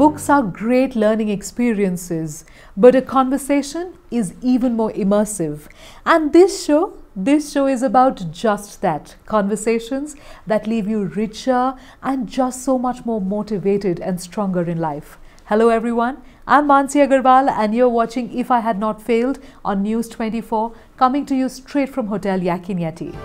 Books are great learning experiences, but a conversation is even more immersive. And this show is about just that, conversations that leave you richer and just so much more motivated and stronger in life. Hello everyone, I'm Mannsi Agrawal and you're watching If I Had Not Failed on News 24, coming to you straight from Hotel Yakinyati.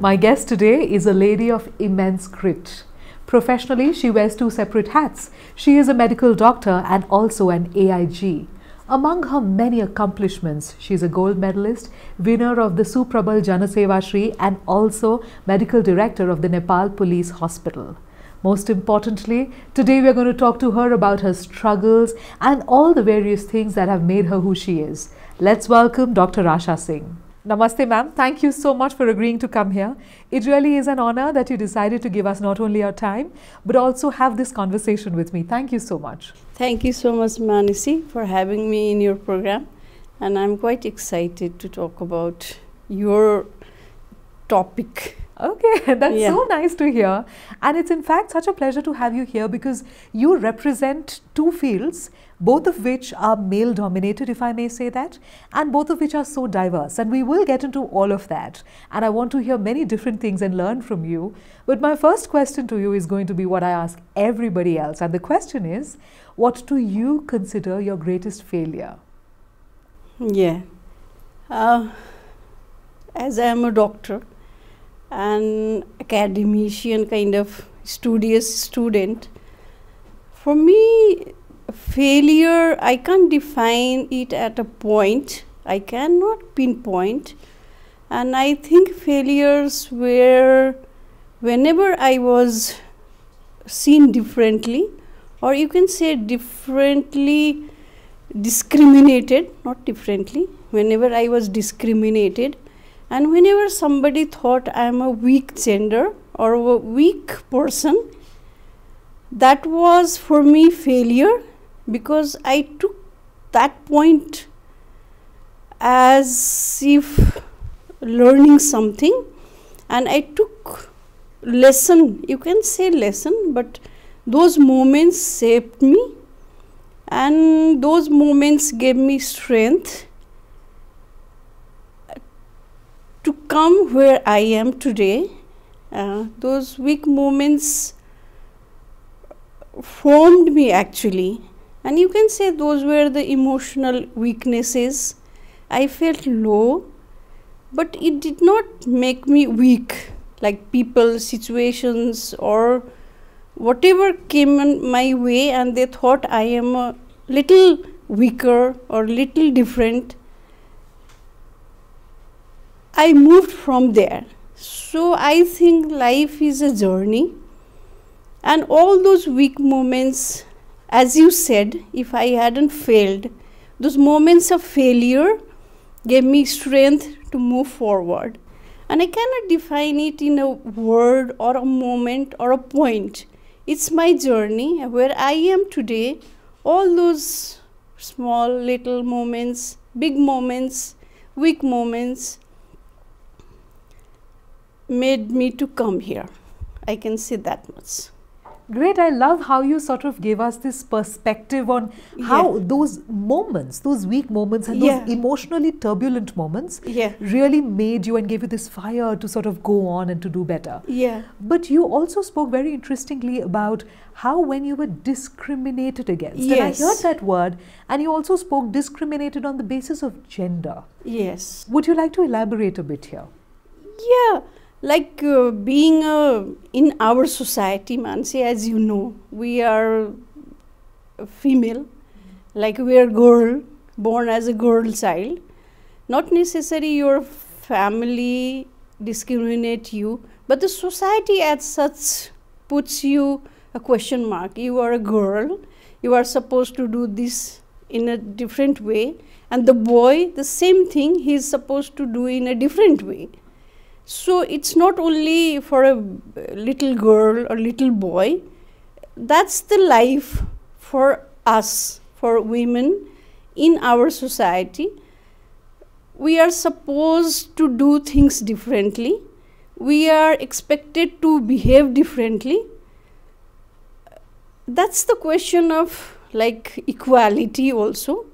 My guest today is a lady of immense grit. Professionally, she wears two separate hats. She is a medical doctor and also an AIG. Among her many accomplishments, she is a gold medalist, winner of the Suprabal Janaseva Shri and also medical director of the Nepal Police Hospital. Most importantly, today we are going to talk to her about her struggles and all the various things that have made her who she is. Let's welcome Dr. Asha Singh. Namaste ma'am, thank you so much for agreeing to come here. It really is an honor that you decided to give us not only your time, but also have this conversation with me. Thank you so much. Thank you so much, Mannsi, for having me in your program. And I'm quite excited to talk about your topic. Okay, that's so nice to hear. And it's in fact such a pleasure to have you here because you represent two fields, both of which are male dominated, if I may say that, and both of which are so diverse. And we will get into all of that. And I want to hear many different things and learn from you. But my first question to you is going to be what I ask everybody else. And the question is, what do you consider your greatest failure? Yeah. As I am a doctor, an academician, kind of studious student, for me, failure, I can't define it at a point. I cannot pinpoint. And I think failures were whenever I was seen differently, or you can say differently discriminated, not differently, whenever I was discriminated. And whenever somebody thought I am a weak gender or a weak person, that was for me failure, because I took that point as if learning something, and I took lesson, you can say lesson, but those moments shaped me, and those moments gave me strength to come where I am today. Those weak moments formed me actually, and you can say those were the emotional weaknesses. I felt low, but it did not make me weak, like people, situations, or whatever came in my way and they thought I am a little weaker or little different. I moved from there. So I think life is a journey, and all those weak moments, as you said, if I hadn't failed, those moments of failure gave me strength to move forward. And I cannot define it in a word or a moment or a point. It's my journey where I am today. All those small little moments, big moments, weak moments made me to come here. I can say that much. Great. I love how you sort of gave us this perspective on how those moments, those weak moments and those emotionally turbulent moments really made you and gave you this fire to sort of go on and to do better. Yeah. But you also spoke very interestingly about how when you were discriminated against, and I heard that word, and you also spoke discriminated on the basis of gender. Yes. Would you like to elaborate a bit here? Yeah. Like being in our society, Mannsi, as you know, we are female, like we are girl, born as a girl child. Not necessarily your family discriminate you, but the society as such puts you a question mark. You are a girl, you are supposed to do this in a different way, and the boy, the same thing, he is supposed to do in a different way. So it's not only for a little girl or little boy, that's the life for us, for women in our society. We are supposed to do things differently. we are expected to behave differently. That's the question of like equality also.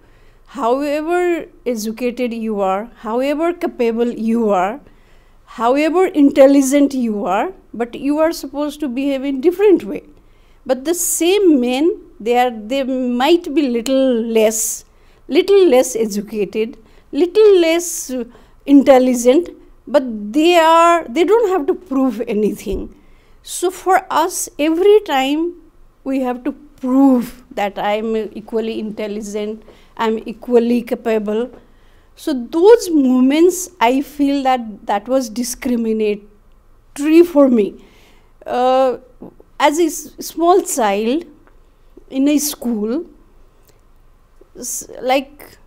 However educated you are, however capable you are, however intelligent you are, but you are supposed to behave in different way. But the same men, they might be little less educated, little less intelligent, but they don't have to prove anything. So for us, every time we have to prove that I am equally intelligent, I am equally capable. So those moments, I feel that was discriminatory for me. As a small child in a school, like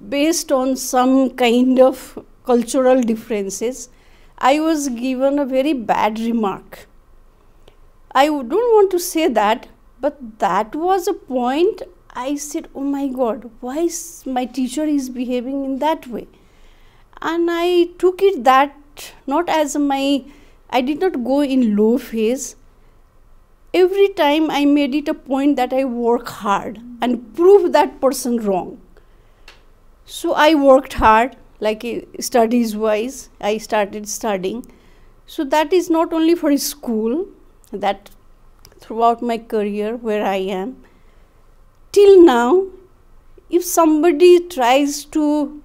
based on some kind of cultural differences, I was given a very bad remark. I don't want to say that, but that was a point. I said, oh my God, why my teacher is behaving in that way? And I took it that not as I did not go in low phase. Every time I made it a point that I work hard and prove that person wrong. So I worked hard, like studies wise, I started studying. So that is not only for school, that throughout my career where I am. Till now, if somebody tries to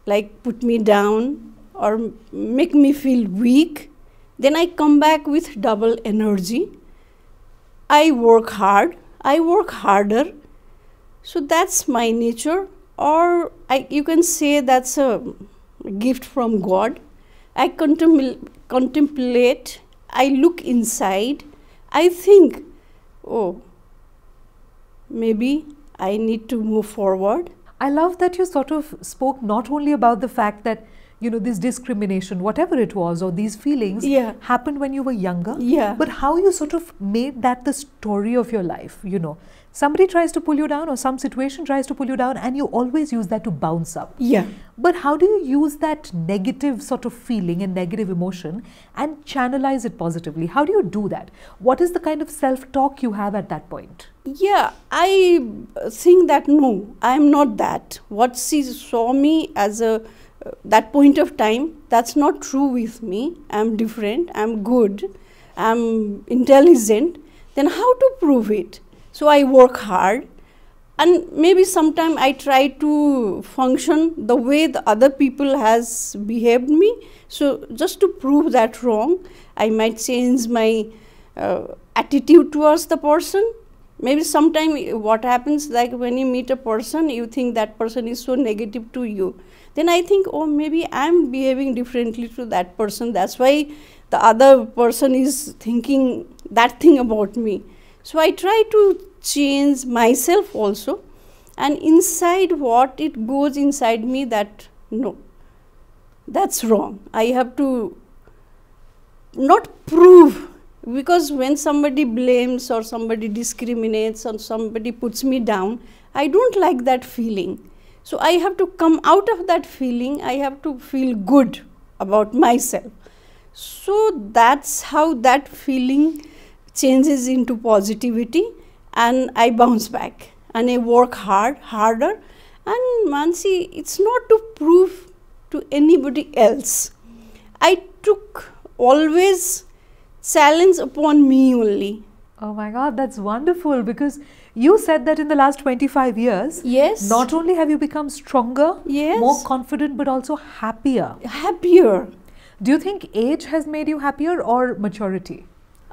like put me down or make me feel weak, then I come back with double energy. I work hard, I work harder. So that's my nature, or you can say that's a gift from God. I contemplate, I look inside, I think, oh, maybe I need to move forward. I love that you sort of spoke not only about the fact that, you know, this discrimination, whatever it was, or these feelings happened when you were younger, but how you sort of made that the story of your life, you know. Somebody tries to pull you down or some situation tries to pull you down and you always use that to bounce up. But how do you use that negative sort of feeling and negative emotion and channelize it positively? How do you do that? What is the kind of self-talk you have at that point? I think that no, I am not that. What she saw me as that point of time, that's not true with me. I am different, I am good, I am intelligent. Then how to prove it? So I work hard, and maybe sometime I try to function the way the other people has behaved me. So just to prove that wrong, I might change my attitude towards the person. Maybe sometime what happens, like when you meet a person, you think that person is so negative to you. Then I think, oh, maybe I am behaving differently to that person. That's why the other person is thinking that thing about me. So I try to change myself also, and inside what it goes inside me that no, that's wrong. I have to not prove, because when somebody blames or somebody discriminates or somebody puts me down, I don't like that feeling. So I have to come out of that feeling. I have to feel good about myself. So that's how that feeling changes into positivity, and I bounce back and I work harder. And Mannsi, it's not to prove to anybody else. I took always challenge upon me only. Oh my God, that's wonderful, because you said that in the last 25 years, not only have you become stronger, more confident, but also happier. Do you think age has made you happier or maturity?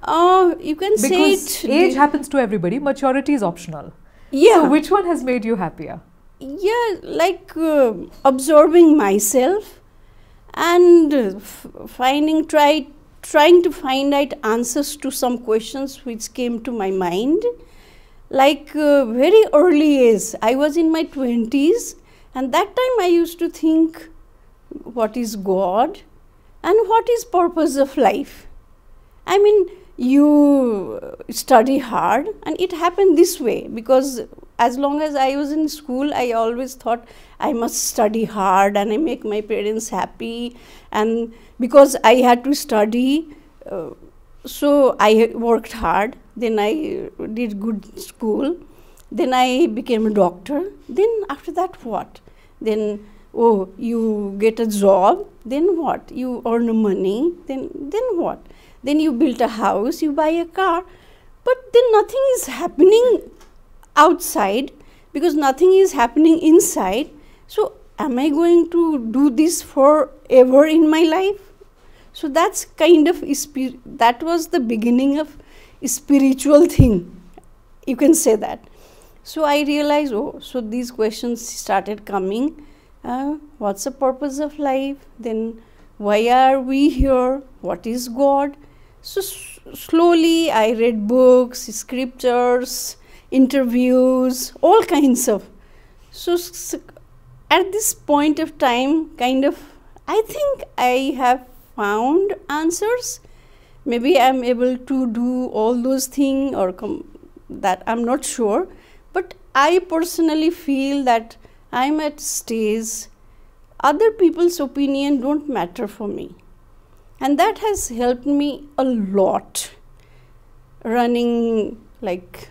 You can say it. Because age happens to everybody, maturity is optional. So which one has made you happier? Like observing myself and trying to find out answers to some questions which came to my mind. Like very early age, I was in my 20s, and that time I used to think, what is God and what is purpose of life? I mean, you study hard, and it happened this way, because as long as I was in school, I always thought I must study hard and I make my parents happy. And because I had to study, so I worked hard. Then I did good school. Then I became a doctor. Then after that, what? Then, oh, you get a job. Then what? You earn money. Then what? Then you build a house, you buy a car. But then nothing is happening outside because nothing is happening inside. So am I going to do this forever in my life? So that's kind of, that was the beginning of spiritual thing. You can say that. So I realized, oh, so these questions started coming. What's the purpose of life? Then why are we here? What is God? So slowly I read books, scriptures, interviews, all kinds of. So at this point of time, kind of, I think I have found answers. Maybe I'm able to do all those things or that I'm not sure. But I personally feel that I'm at stage, other people's opinion don't matter for me. And that has helped me a lot, running like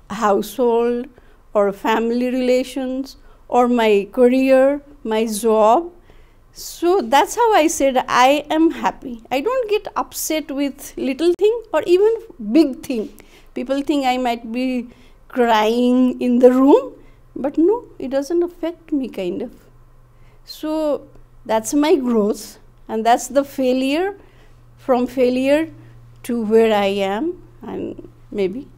household or family relations or my career, my job. So that's how I said I am happy. I don't get upset with little thing or even big thing. People think I might be crying in the room, but no, it doesn't affect me kind of. So that's my growth. And that's the failure, from failure to where I am, and maybe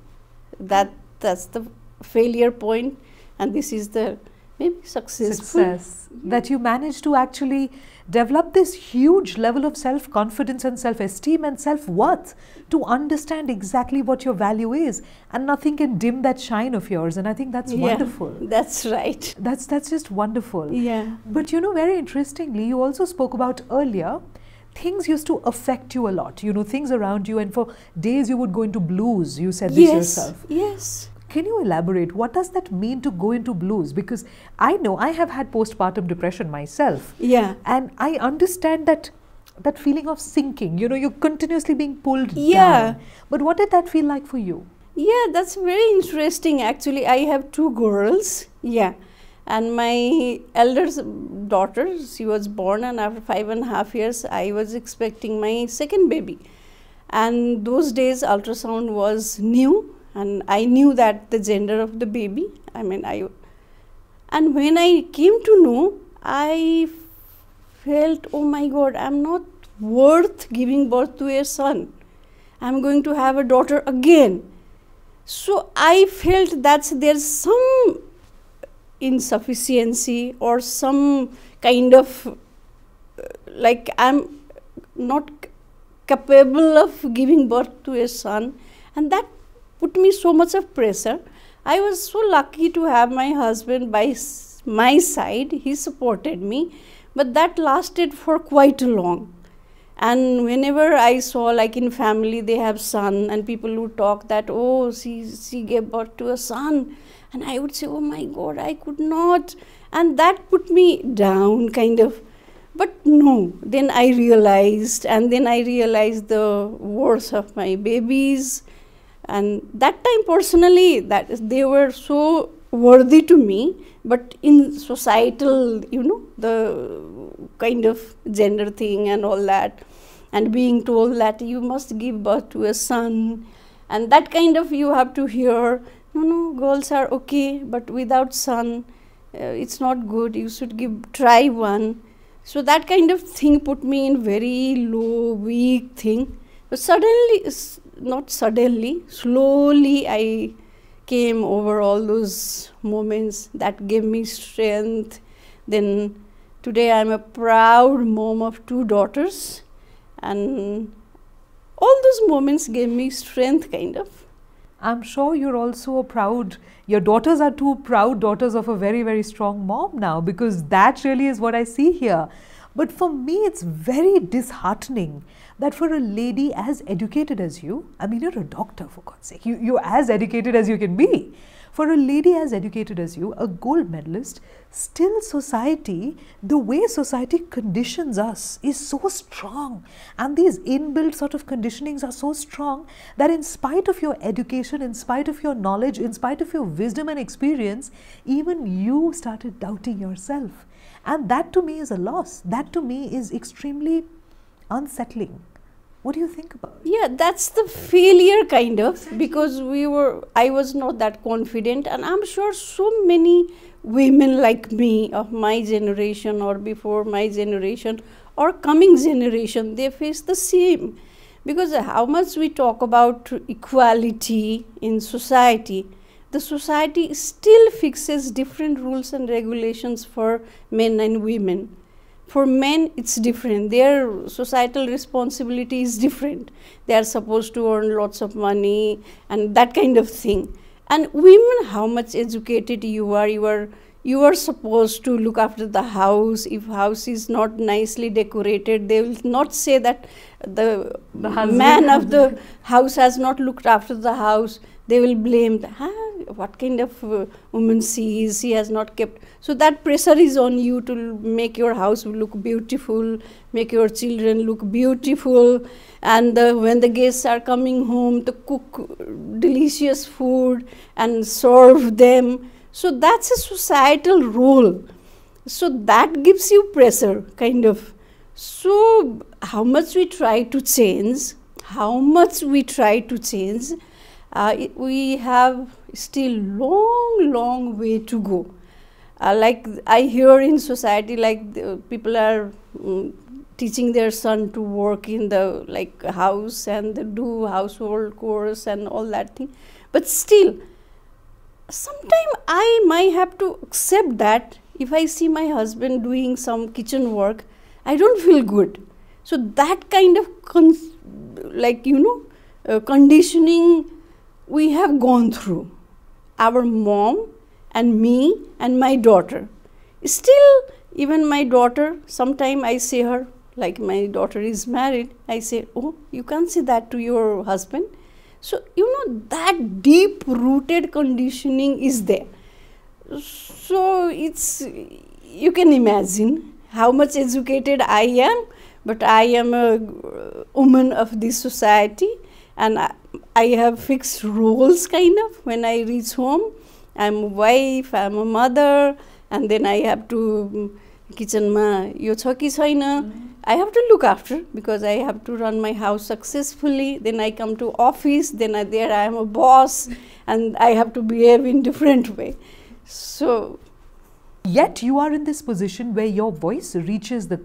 that's the failure point, and this is the maybe success. That you managed to actually develop this huge level of self-confidence and self-esteem and self-worth to understand exactly what your value is, and nothing can dim that shine of yours. And I think that's wonderful. That's right. That's just wonderful. Yeah. But you know, very interestingly, you also spoke about earlier, things used to affect you a lot, you know, things around you, and for days you would go into blues. You said this yourself. Yes. Can you elaborate? What does that mean to go into blues? Because I know I have had postpartum depression myself. Yeah. And I understand that feeling of sinking, you know, you're continuously being pulled down. But what did that feel like for you? Yeah, that's very interesting. Actually, I have two girls. Yeah. And my eldest daughter, she was born, and after 5.5 years, I was expecting my second baby. And those days, ultrasound was new. And I knew that the gender of the baby, and when I came to know, I felt, oh my God, I'm not worth giving birth to a son. I'm going to have a daughter again. So I felt that there's some insufficiency or some kind of, like I'm not capable of giving birth to a son, and that put me so much of pressure. I was so lucky to have my husband by my side. He supported me, but that lasted for quite long. And whenever I saw, like in family, they have son, and people would talk that, oh, she gave birth to a son. And I would say, oh my God, I could not. And that put me down, kind of. But no, then I realized, the worth of my babies. And that time personally, that they were so worthy to me, but in societal, you know, the kind of gender thing and all that, and being told that you must give birth to a son, and that kind of you have to hear, no, girls are okay, but without son, it's not good, you should try one. So that kind of thing put me in very low, weak thing. But slowly I came over all those moments that gave me strength. Then today I'm a proud mom of 2 daughters, and all those moments gave me strength, kind of. I'm sure you're also proud. Your daughters are 2 proud daughters of a very, very strong mom now, because that really is what I see here. But for me, it's very disheartening that for a lady as educated as you, I mean, you're a doctor, for God's sake, you're as educated as you can be. For a lady as educated as you, a gold medalist, still society, the way society conditions us is so strong. And these inbuilt sort of conditionings are so strong that in spite of your education, in spite of your knowledge, in spite of your wisdom and experience, even you started doubting yourself. And that to me is a loss. That to me is extremely unsettling. What do you think about it? Yeah, that's the failure kind of, because I was not that confident, and I'm sure so many women like me of my generation or before my generation or coming generation, they face the same. Because how much we talk about equality in society, the society still fixes different rules and regulations for men and women. For men, it's different. Their societal responsibility is different. They are supposed to earn lots of money and that kind of thing. And women, how much educated you are supposed to look after the house. If house is not nicely decorated, they will not say that the man of the house has not looked after the house. They will blame, what kind of woman she is, she has not kept. So that pressure is on you to make your house look beautiful, make your children look beautiful, and when the guests are coming home, to cook delicious food and serve them. So that's a societal role. So that gives you pressure, kind of. So how much we try to change, we have still long way to go. Like I hear in society, like people are teaching their son to work in the house and do household chores and all that thing. But still, sometimes I might have to accept that if I see my husband doing some kitchen work, I don't feel good. So that kind of conditioning we have gone through. Our mom and me and my daughter. Still, even my daughter, sometimes I say her, like my daughter is married, I say, oh, you can't say that to your husband. So, that deep-rooted conditioning is there. So, you can imagine how much educated I am, but I am a woman of this society, and I have fixed roles kind of. When I reach home, I'm a wife, I'm a mother, and then I have to kitchen ma yo cha ki chaina. I have to look after because I have to run my house successfully. Then I come to office, then there I am a boss, and I have to behave in different way. So, yet you are in this position where your voice reaches the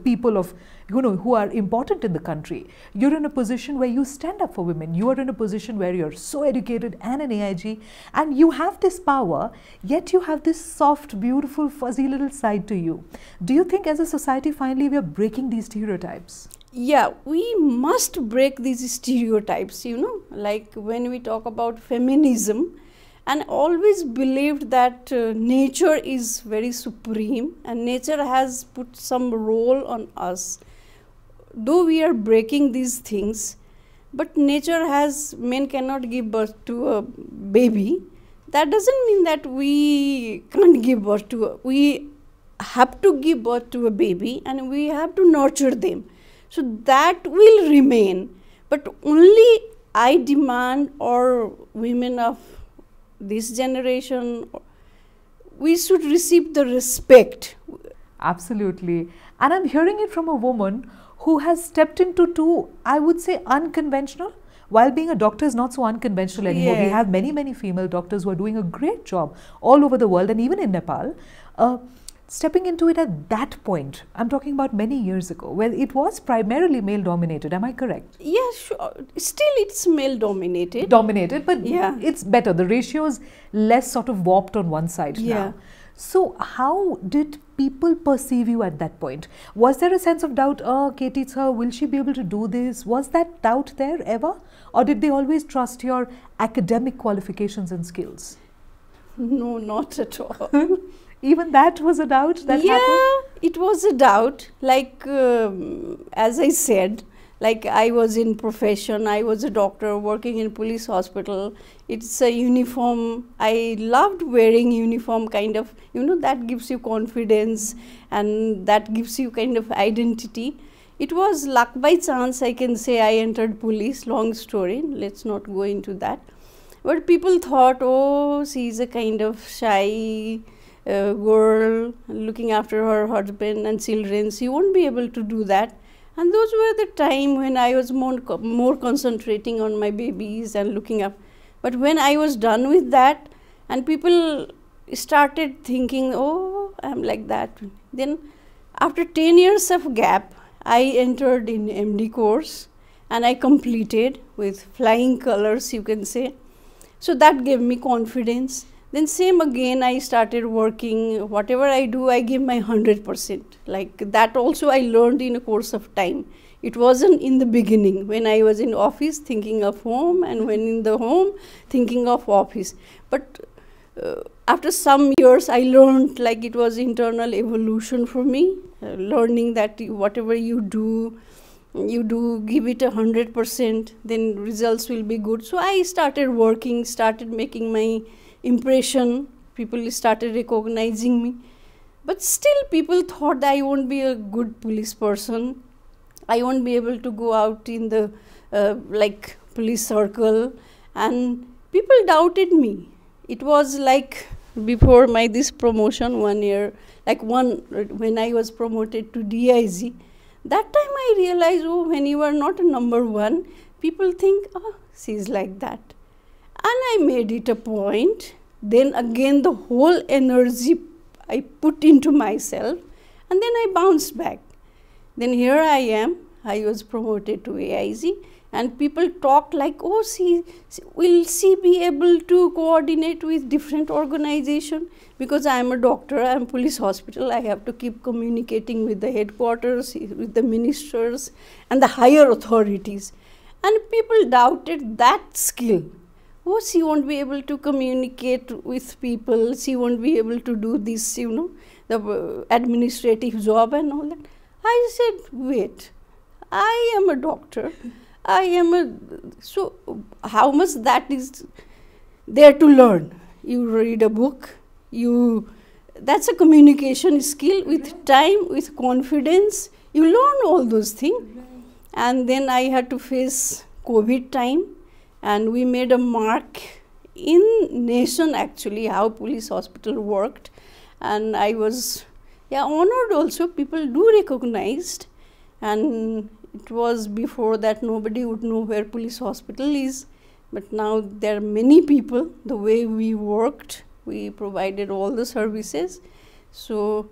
people of who are important in the country. You're in a position where you stand up for women. You are in a position where you're so educated and an AIG, and you have this power, yet you have this soft, beautiful, fuzzy little side to you. Do you think as a society finally we are breaking these stereotypes? Yeah, we must break these stereotypes, like when we talk about feminism, and always believed that nature is very supreme and nature has put some role on us. Though we are breaking these things, but nature men cannot give birth to a baby. That doesn't mean that we can't give birth to we have to give birth to a baby and we have to nurture them. So that will remain. But only I demand, or women of this generation, we should receive the respect. Absolutely. And I'm hearing it from a woman who has stepped into two, I would say, unconventional. While being a doctor is not so unconventional anymore. Yeah. We have many female doctors who are doing a great job all over the world and even in Nepal. Stepping into it at that point, I'm talking about many years ago, where it was primarily male dominated. Am I correct? Yeah, sure. Still it's male dominated. But yeah, it's better. The ratio is less sort of warped on one side now. So how did people perceive you at that point? Was there a sense of doubt, Katie, will she be able to do this? Was that doubt there ever? Or did they always trust your academic qualifications and skills? No, not at all. Even that was a doubt that happened? It was a doubt. Like, as I said, like I was in profession, I was a doctor working in police hospital. It's a uniform. I loved wearing uniform, kind of, you know, that gives you confidence and that gives you kind of identity. It was luck by chance, I can say. I entered police, long story, let's not go into that. But people thought, oh, she's a kind of shy girl looking after her husband and children. She won't be able to do that. And those were the time when I was more concentrating on my babies and looking up. But when I was done with that, and people started thinking, oh, I'm like that. Then after 10 years of gap, I entered in MD course and I completed with flying colors, you can say. So that gave me confidence. Then same again, I started working. Whatever I do, I give my 100%. Like that also I learned in a course of time. It wasn't in the beginning when I was in office thinking of home, and when in the home thinking of office. But after some years, I learned, like it was internal evolution for me, learning that whatever you do, give it 100%, then results will be good. So I started working, started making my impression, people started recognizing me. But still people thought that I won't be a good police person. I won't be able to go out in the like police circle, and people doubted me. It was like before this promotion 1 year, like when I was promoted to DIG, that time I realized, oh, when you are not a number one, people think, oh, she's like that. And I made it a point. Then again, the whole energy I put into myself, and then I bounced back. Then here I am. I was promoted to AIG, and people talk like, oh, will she be able to coordinate with different organizations? Because I am a doctor, I am police hospital, I have to keep communicating with the headquarters, with the ministers and the higher authorities. And people doubted that skill. Oh, she won't be able to communicate with people, she won't be able to do this, you know, the administrative job and all that. I said, wait, I am a doctor, so how much that is there to learn? You read a book, that's a communication skill. With time, with confidence, you learn all those things. And then I had to face COVID time. And we made a mark in nation, actually, how police hospital worked. And I was honored also. People do recognize. And it was before that nobody would know where police hospital is. But now there are many people. The way we worked, we provided all the services. So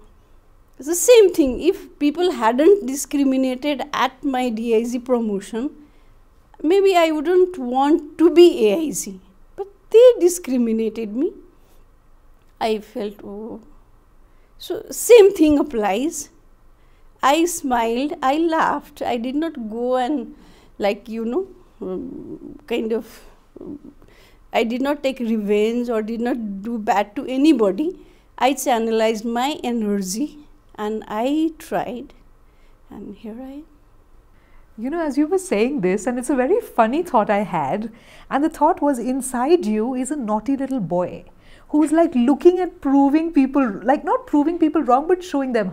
it's the same thing. If people hadn't discriminated at my DIG promotion, maybe I wouldn't want to be AIG, but they discriminated me. I felt, oh. So same thing applies. I smiled, I laughed. I did not go and like, you know, I did not take revenge or did not do bad to anybody. I channelized my energy and I tried, and here I am. You know, as you were saying this, and it's a very funny thought I had, and the thought was, inside you is a naughty little boy who's like looking at proving people, like not proving people wrong, but showing them,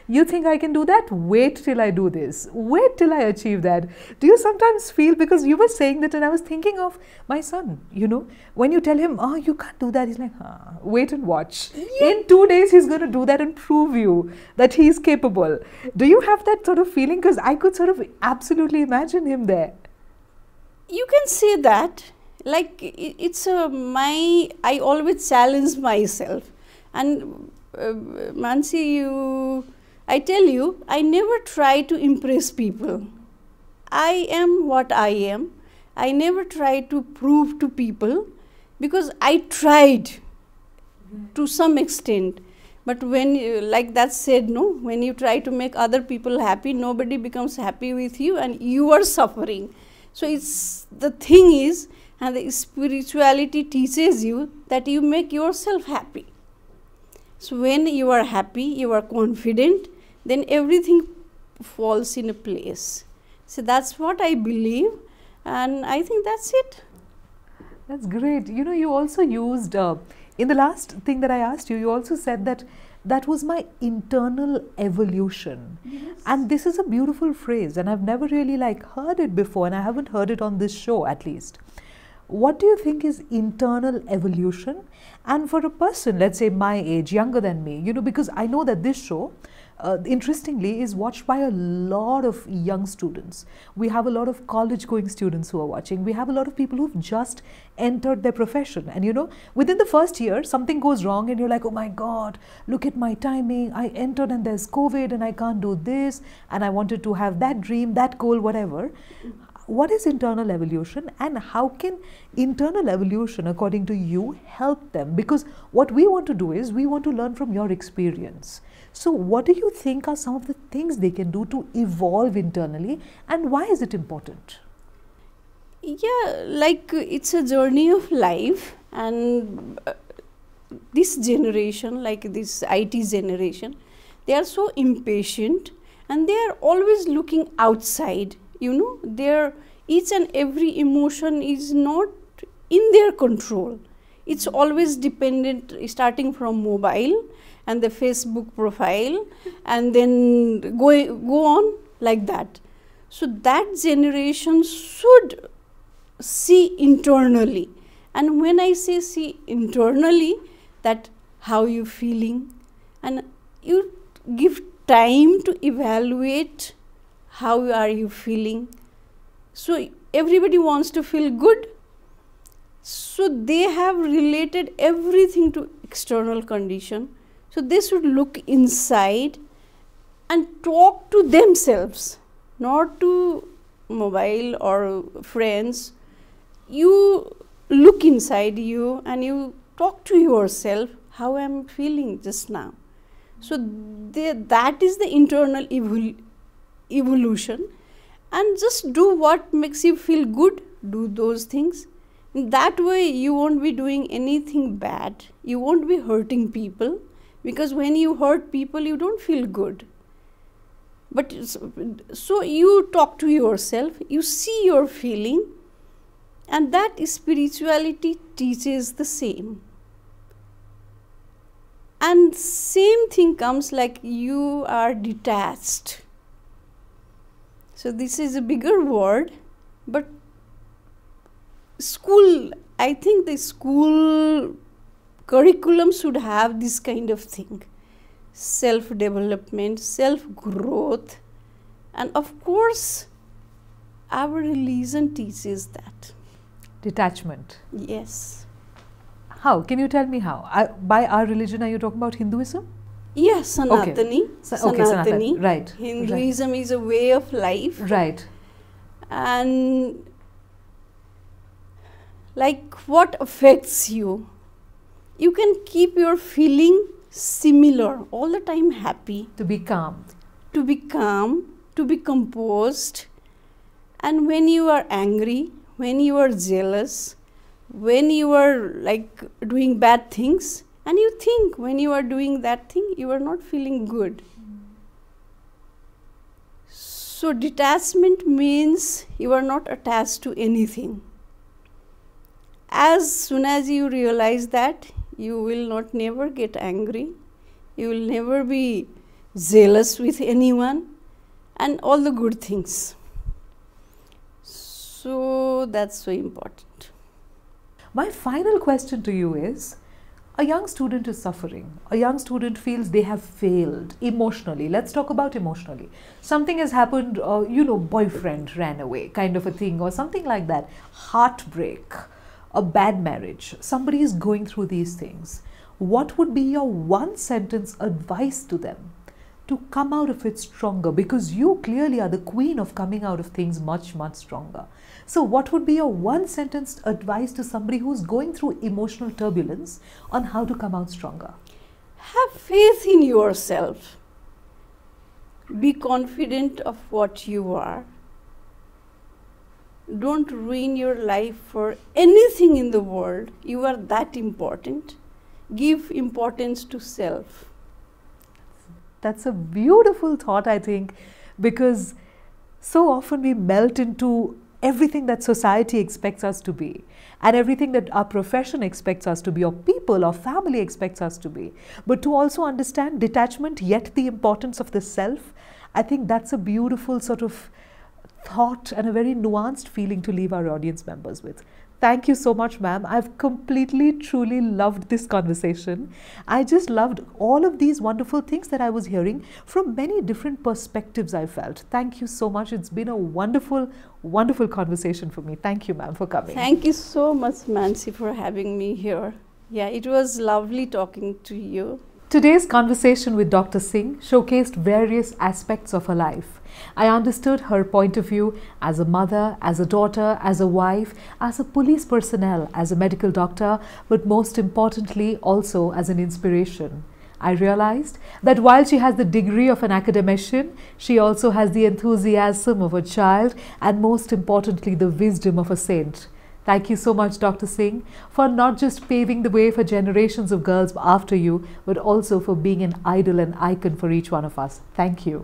you think I can do that? Wait till I do this. Wait till I achieve that. Do you sometimes feel, because you were saying that and I was thinking of my son, you know, when you tell him, oh, you can't do that, he's like, wait and watch. Yeah. In 2 days, he's going to do that and prove you that he's capable. Do you have that sort of feeling? Because I could sort of absolutely imagine him there. You can say that. Like it's I always challenge myself, and Mannsi, I tell you, I never try to impress people. I am what I am. I never try to prove to people, because I tried to some extent. But when like that said, no, when you try to make other people happy, nobody becomes happy with you and you are suffering. So it's the thing is, and the spirituality teaches you that you make yourself happy. So when you are happy, you are confident, then everything falls in a place. So that's what I believe, and I think that's it. That's great. You know, you also used, in the last thing that I asked you, you also said that that was my internal evolution. Yes. And this is a beautiful phrase, and I've never really heard it before, and I haven't heard it on this show at least. What do you think is internal evolution? And for a person, let's say my age, younger than me, you know, because I know that this show, interestingly, is watched by a lot of young students. We have a lot of college-going students who are watching. We have a lot of people who've just entered their profession. And you know, within the first year, something goes wrong and you're like, oh my God, look at my timing. I entered and there's COVID and I can't do this. And I wanted to have that dream, that goal, whatever. What is internal evolution, and how can internal evolution, according to you, help them? Because what we want to do is we want to learn from your experience. So what do you think are some of the things they can do to evolve internally, and why is it important? Yeah, it's a journey of life, and this generation, like this IT generation, they are so impatient and they are always looking outside. You know, each and every emotion is not in their control. It's always dependent, starting from mobile and the Facebook profile, and then go on like that. So that generation should see internally. And when I say see internally, that how you feeling, and you give time to evaluate how are you feeling. So everybody wants to feel good. So they have related everything to external condition. So they should look inside and talk to themselves, not to mobile or friends. You look inside you and you talk to yourself, how I am feeling just now. So that is the internal evolution, and just do what makes you feel good, do those things. In that way you won't be doing anything bad, you won't be hurting people, because when you hurt people you don't feel good. But so you talk to yourself, you see your feeling, and that spirituality teaches the same. And same thing comes like you are detached. So this is a bigger word, but school, I think the school curriculum should have this kind of thing. Self-development, self-growth, and of course our religion teaches that. Detachment. Yes. How? Can you tell me how? By our religion, are you talking about Hinduism? Yes, Sanatani. Okay. Sanatani. Right. Hinduism is a way of life. Right. And like what affects you, you can keep your feeling similar, all the time happy. To be calm. To be calm, to be composed. And when you are angry, when you are jealous, when you are doing bad things, and you think when you are doing that thing, you are not feeling good. So detachment means you are not attached to anything. As soon as you realize that, you will not never get angry, you will never be jealous with anyone, and all the good things. So that's so important. My final question to you is, a young student is suffering. A young student feels they have failed emotionally. Let's talk about emotionally. Something has happened, boyfriend ran away, kind of a thing, or something like that. Heartbreak, a bad marriage. Somebody is going through these things. What would be your one sentence advice to them to come out of it stronger? Because you clearly are the queen of coming out of things much, much stronger. So what would be your one sentence advice to somebody who's going through emotional turbulence on how to come out stronger? Have faith in yourself. Be confident of what you are. Don't ruin your life for anything in the world. You are that important. give importance to self. That's a beautiful thought, I think, because so often we melt into everything that society expects us to be and everything that our profession expects us to be, or people or family expects us to be. But to also understand detachment, yet the importance of the self, I think that's a beautiful sort of thought and a very nuanced feeling to leave our audience members with. Thank you so much, ma'am. I've completely, truly loved this conversation. I just loved all of these wonderful things that I was hearing from many different perspectives, I felt. Thank you so much. It's been a wonderful, wonderful conversation for me. Thank you, ma'am, for coming. Thank you so much, Mannsi, for having me here. Yeah, it was lovely talking to you. Today's conversation with Dr. Singh showcased various aspects of her life. I understood her point of view as a mother, as a daughter, as a wife, as a police personnel, as a medical doctor, but most importantly also as an inspiration. I realized that while she has the degree of an academician, she also has the enthusiasm of a child and most importantly the wisdom of a saint. Thank you so much, Dr. Singh, for not just paving the way for generations of girls after you, but also for being an idol and icon for each one of us. Thank you.